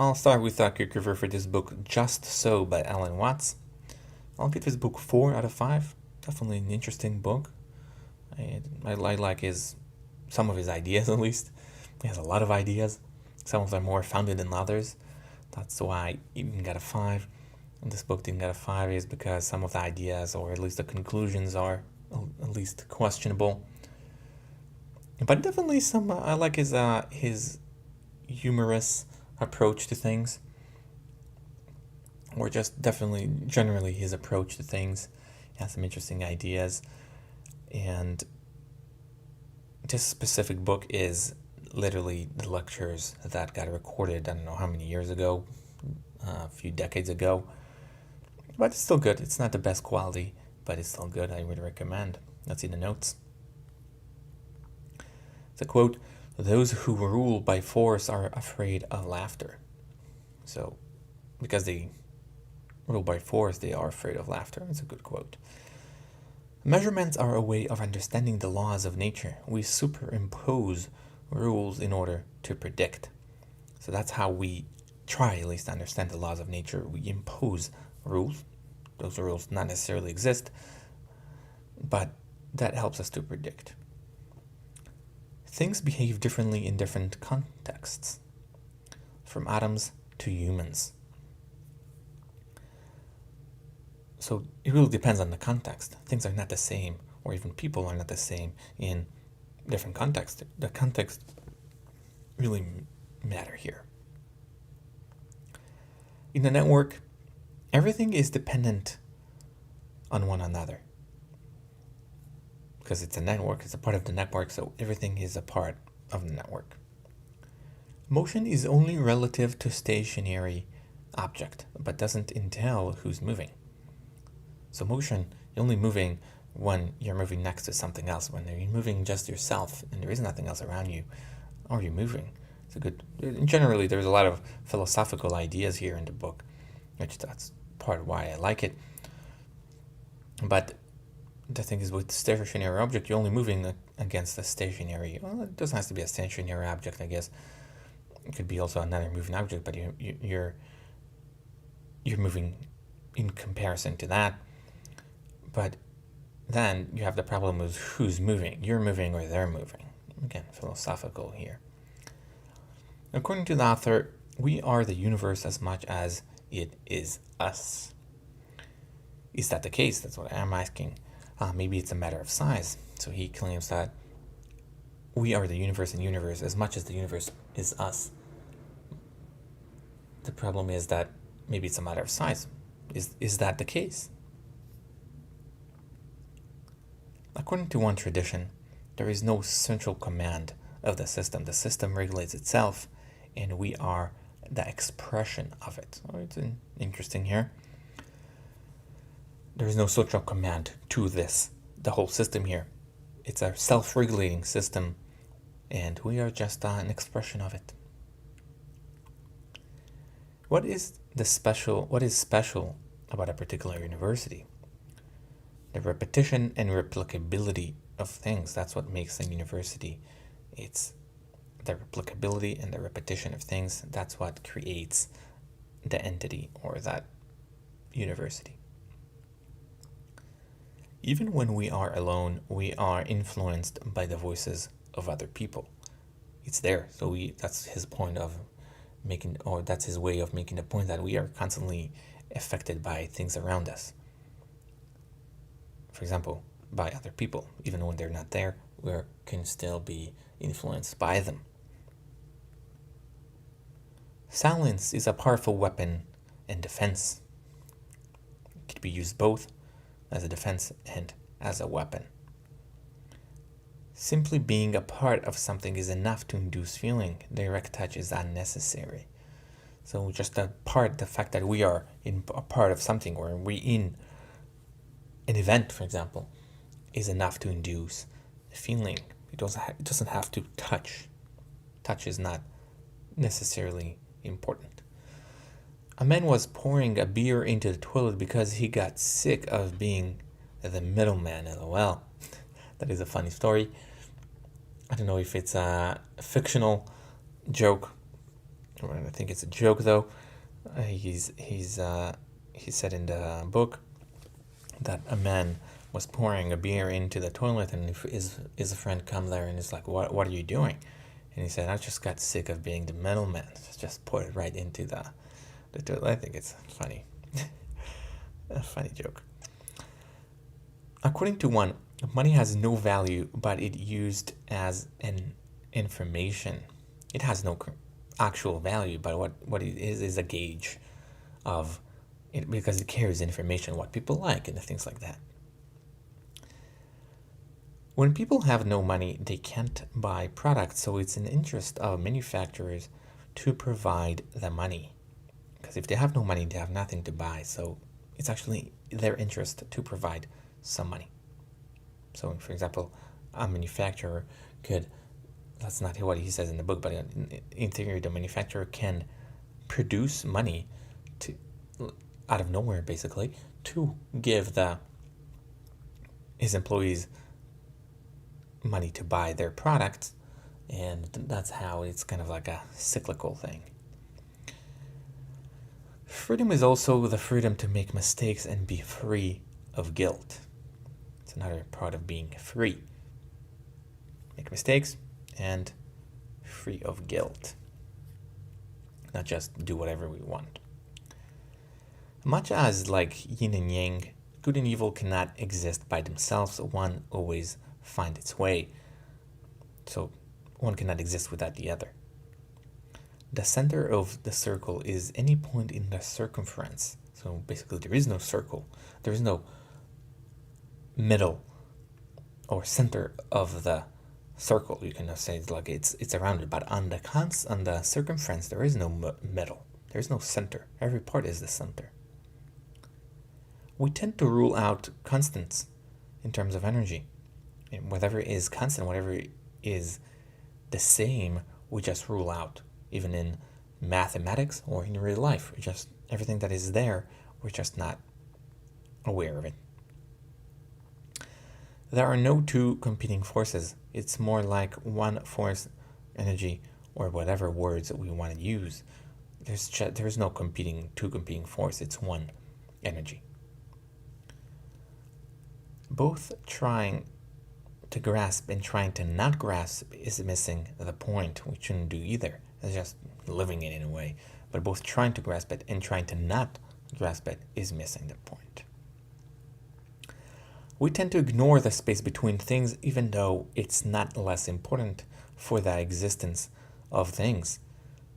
I'll start with a quick review for this book, Just So by Alan Watts. I'll give this book 4 out of 5. Definitely an interesting book. I like some of his ideas at least. He has a lot of ideas. Some of them more founded than others. That's why he didn't get a 5. And this book didn't get a 5 is because some of the ideas, or at least the conclusions, are at least questionable. But definitely I like his humorous approach to things, or just definitely generally his approach to things. He has some interesting ideas, and this specific book is literally the lectures that got recorded, I don't know how many years ago, a few decades ago, but it's still good. It's not the best quality, but it's still good. I would recommend. Let's see the notes. It's a quote: "Those who rule by force are afraid of laughter." So, because they rule by force, they are afraid of laughter. It's a good quote. Measurements are a way of understanding the laws of nature. We superimpose rules in order to predict. So that's how we try, at least, to understand the laws of nature. We impose rules. Those rules not necessarily exist, but that helps us to predict. Things behave differently in different contexts, from atoms to humans. So it really depends on the context. Things are not the same, or even people are not the same in different contexts. The context really matter here. In a network, everything is dependent on one another. Because it's a network, it's a part of the network, so everything is a part of the network. Motion is only relative to stationary object, but doesn't entail who's moving. So motion, you're only moving when you're moving next to something else. When you're moving just yourself and there is nothing else around you, are you moving? It's a good. Generally, there's a lot of philosophical ideas here in the book, which that's part of why I like it. But the thing is, with stationary object, you're only moving against a stationary. Well, it doesn't have to be a stationary object, I guess. It could be also another moving object, but you're moving in comparison to that. But then you have the problem with who's moving. You're moving or they're moving. Again, philosophical here. According to the author, we are the universe as much as it is us. Is that the case? That's what I'm asking. Maybe it's a matter of size. So he claims that we are the universe and universe as much as the universe is us. The problem is that maybe it's a matter of size. Is that the case? According to one tradition, there is no central command of the system. The system regulates itself, and we are the expression of it. So it's interesting here. There is no central command to the whole system here. It's a self-regulating system, and we are just an expression of it. What is special about a particular university? The repetition and replicability of things. That's what makes a university. It's the replicability and the repetition of things. That's what creates the entity or that university. Even when we are alone, we are influenced by the voices of other people. It's there. So that's his point of making, or that's his way of making the point that we are constantly affected by things around us. For example, by other people. Even when they're not there, we can still be influenced by them. Silence is a powerful weapon in defense. It could be used both as a defense and as a weapon. Simply being a part of something is enough to induce feeling. Direct touch is unnecessary. So just the fact that we are a part of something, or we in an event, for example, is enough to induce feeling. It doesn't have to touch. Touch is not necessarily important. A man was pouring a beer into the toilet because he got sick of being the middleman. LOL. That is a funny story. I don't know if it's a fictional joke I think it's a joke though. He said in the book that a man was pouring a beer into the toilet, and his friend come there and is like, what are you doing? And he said, I just got sick of being the middleman. Just pour it right into the toilet. I think it's funny. A funny joke. According to one, money has no value, but it used as an information. It has no actual value, but what it is a gauge of it, because it carries information, what people like and things like that. When people have no money, they can't buy products, so it's an interest of manufacturers to provide the money. Because if they have no money, they have nothing to buy, so it's actually their interest to provide some money. So, for example, a manufacturer could, that's not what he says in the book, but in theory, the manufacturer can produce money to out of nowhere, basically, to give his employees money to buy their products, and that's how it's kind of like a cyclical thing. Freedom is also the freedom to make mistakes and be free of guilt. It's another part of being free. Make mistakes and free of guilt. Not just do whatever we want. Much as like yin and yang, good and evil cannot exist by themselves. One always finds its way. So one cannot exist without the other. The center of the circle is any point in the circumference. So basically there is no circle. There is no middle or center of the circle. You can say it's like it's around it, but on the circumference there is no middle. There is no center. Every part is the center. We tend to rule out constants in terms of energy. And whatever is constant, whatever is the same, we just rule out. Even in mathematics or in real life, just everything that is there, we're just not aware of it. There are no two competing forces. It's more like one force, energy, or whatever words that we want to use. There's no two competing force. It's one energy. Both trying to grasp and trying to not grasp is missing the point. We shouldn't do either. It's just living it in a way. But both trying to grasp it and trying to not grasp it is missing the point. We tend to ignore the space between things, even though it's not less important for the existence of things.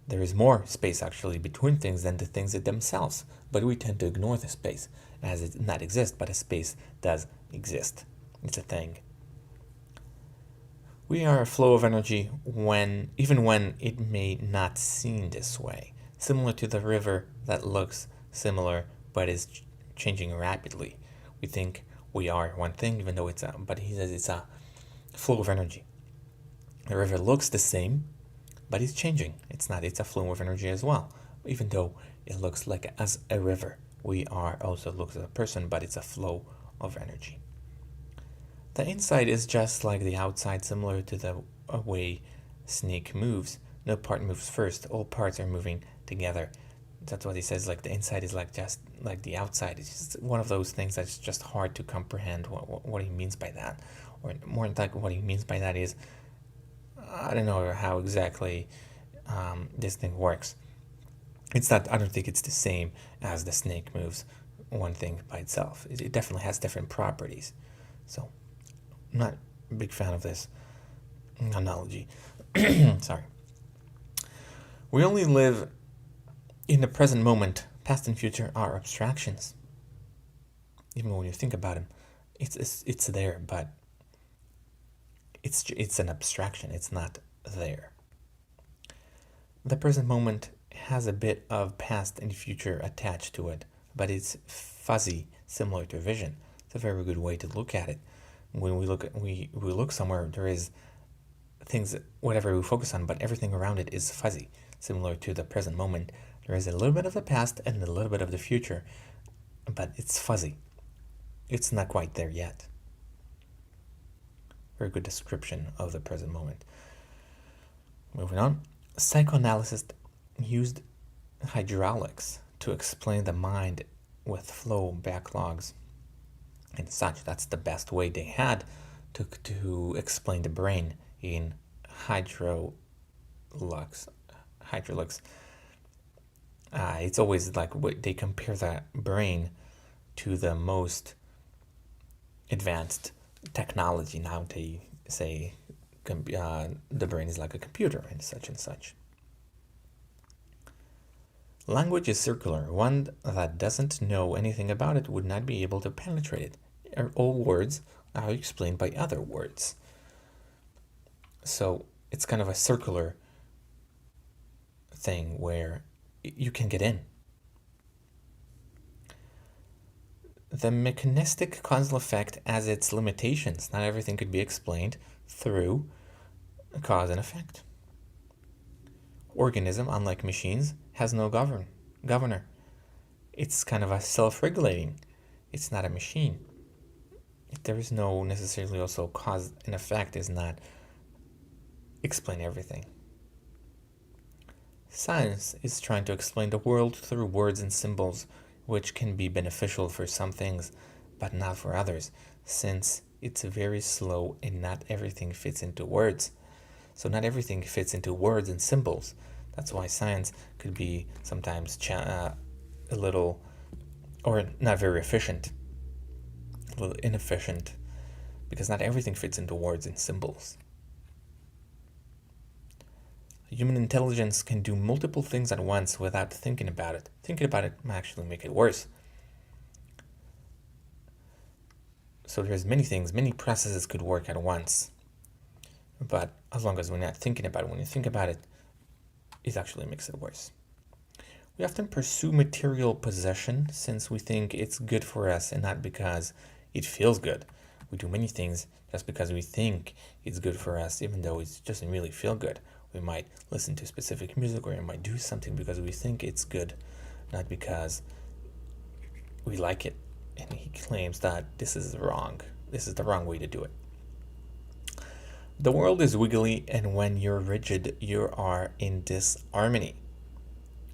There is more space actually between things than the things themselves, but we tend to ignore the space as it not exist, but a space does exist. It's a thing. We are a flow of energy even when it may not seem this way, similar to the river that looks similar but is changing rapidly. We think we are one thing, even though but he says it's a flow of energy. The river looks the same, but it's changing. It's not. It's a flow of energy as well. Even though it looks like as a river, we are also looks as a person, but it's a flow of energy. The inside is just like the outside, similar to the way snake moves. No part moves first. All parts are moving together. That's what he says, like the inside is like just like the outside. It's just one of those things that's just hard to comprehend what he means by that. Or more like what he means by that is, I don't know how exactly this thing works. It's not, I don't think it's the same as the snake moves one thing by itself. It definitely has different properties. So I'm not a big fan of this analogy. Sorry. We only live in the present moment. Past and future are abstractions. Even when you think about them, it's there, but it's an abstraction. It's not there. The present moment has a bit of past and future attached to it, but it's fuzzy, similar to vision. It's a very good way to look at it. When we look somewhere, there is things, whatever we focus on, but everything around it is fuzzy, similar to the present moment. There is a little bit of the past and a little bit of the future, but it's fuzzy. It's not quite there yet. Very good description of the present moment. Moving on. Psychoanalysis used hydraulics to explain the mind with flow backlogs and such. That's the best way they had to explain the brain in hydrolux. Hydraulics. It's always like they compare the brain to the most advanced technology. Now they say the brain is like a computer and such and such. Language is circular. One that doesn't know anything about it would not be able to penetrate it. All words are explained by other words. So it's kind of a circular thing where you can get in. The mechanistic causal effect has its limitations. Not everything could be explained through cause and effect. Organism, unlike machines, has no governor. It's kind of a self-regulating. It's not a machine. There is no necessarily also cause and effect is not explain everything. Science is trying to explain the world through words and symbols, which can be beneficial for some things, but not for others, since it's very slow and not everything fits into words. So not everything fits into words and symbols. That's why science could be sometimes a little, or not very efficient, a little inefficient, because not everything fits into words and symbols. Human intelligence can do multiple things at once without thinking about it. Thinking about it might actually make it worse. So there's many things, many processes could work at once. But as long as we're not thinking about it, when you think about it, it actually makes it worse. We often pursue material possession since we think it's good for us and not because it feels good. We do many things just because we think it's good for us, even though it doesn't really feel good. We might listen to specific music, or we might do something because we think it's good, not because we like it. And he claims that this is wrong. This is the wrong way to do it. The world is wiggly, and when you're rigid, you are in disharmony.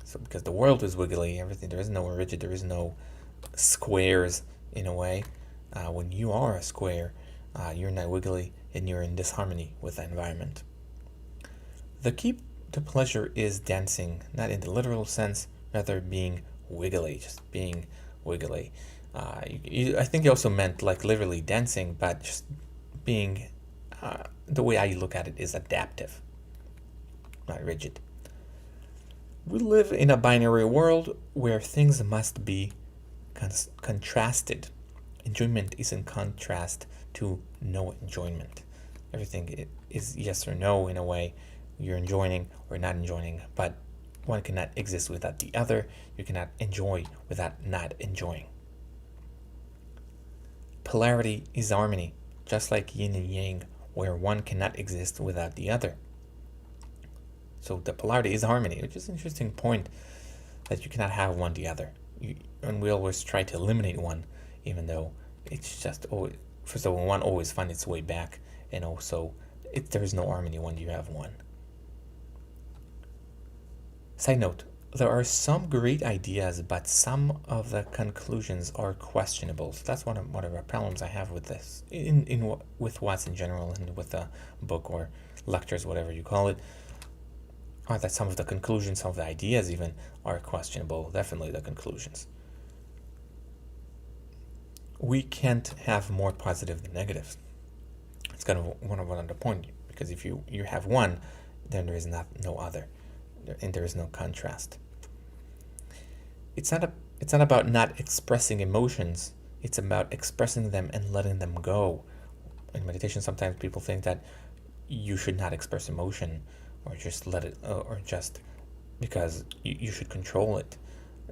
So because the world is wiggly, everything, there is no rigid, there is no squares in a way. When you are a square, you're not wiggly and you're in disharmony with the environment. The key to pleasure is dancing, not in the literal sense, rather being wiggly, just being wiggly. I think he also meant like literally dancing, but just being, the way I look at it is adaptive, not rigid. We live in a binary world where things must be contrasted. Enjoyment is in contrast to no enjoyment. Everything is yes or no in a way. You're enjoying or not enjoying, but one cannot exist without the other. You cannot enjoy without not enjoying. Polarity is harmony, just like yin and yang, where one cannot exist without the other. So the polarity is harmony, which is an interesting point, that you cannot have one the other. And we always try to eliminate one, even though it's just always, first of all, one always finds its way back, and also there is no harmony when you have one. Side note, there are some great ideas, but some of the conclusions are questionable. So that's one of the problems I have with this, with Watts in general, and with the book or lectures, whatever you call it, are that some of the conclusions, some of the ideas even, are questionable. Definitely the conclusions. We can't have more positive than negative. It's kind of one of the point, because if you have one, then there is no other, and there is no contrast. It's not about not expressing emotions. It's about expressing them and letting them go. In meditation, sometimes people think that you should not express emotion, or just let it, or just because you should control it.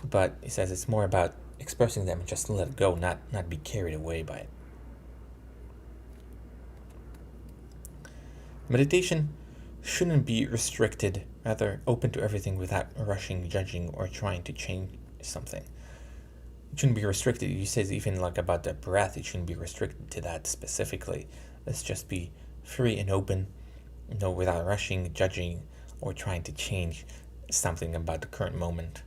But he says it's more about expressing them and just let it go, not be carried away by it. Meditation shouldn't be restricted, rather open to everything without rushing, judging, or trying to change something. It shouldn't be restricted. He says even like about the breath, it shouldn't be restricted to that specifically. Let's just be free and open, without rushing, judging, or trying to change something about the current moment.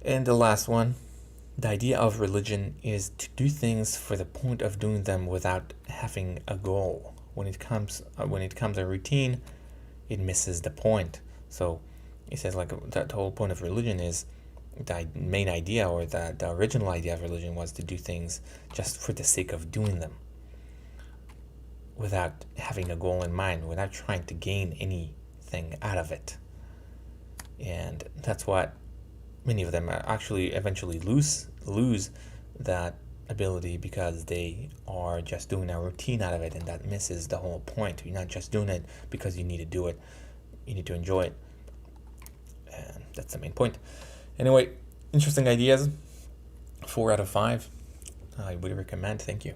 And the last one, the idea of religion is to do things for the point of doing them without having a goal. When it comes a routine, it misses the point. So it says like that whole point of religion is the main idea, or the original idea of religion was to do things just for the sake of doing them, without having a goal in mind, without trying to gain anything out of it. And that's what many of them actually eventually lose that ability, because they are just doing a routine out of it, and that misses the whole point. You're not just doing it because you need to do it, you need to enjoy it, and that's the main point. Anyway, interesting ideas. 4 out of 5. I would recommend. Thank you.